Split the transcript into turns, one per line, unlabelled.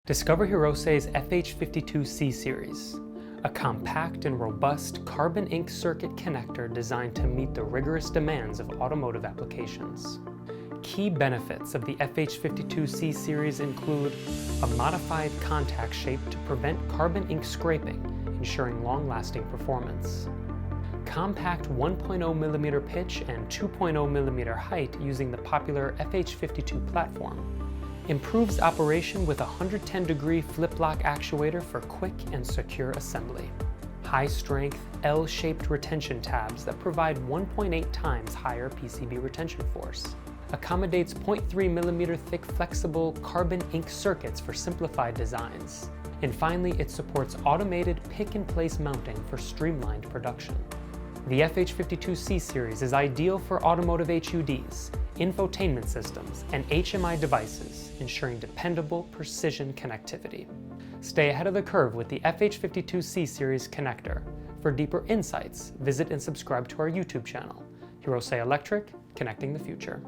Discover Hirose's FH52C Series, a compact and robust carbon ink circuit connector designed to meet the rigorous demands of automotive applications. Key benefits of the FH52C Series include a modified contact shape to prevent carbon ink scraping, ensuring long-lasting performance. Compact 1.0mm pitch and 2.0mm height using the popular FH52 platform. Improves operation with a 110-degree flip-lock actuator for quick and secure assembly. High-strength, L-shaped retention tabs that provide 1.8 times higher PCB retention force. Accommodates 0.3mm thick flexible carbon ink circuits for simplified designs. And finally, it supports automated pick-and-place mounting for streamlined production. The FH52C Series is ideal for automotive HUDs, infotainment systems, and HMI devices, ensuring dependable precision connectivity. Stay ahead of the curve with the FH52C Series connector. For deeper insights, visit and subscribe to our YouTube channel, Hirose Electric, Connecting the Future.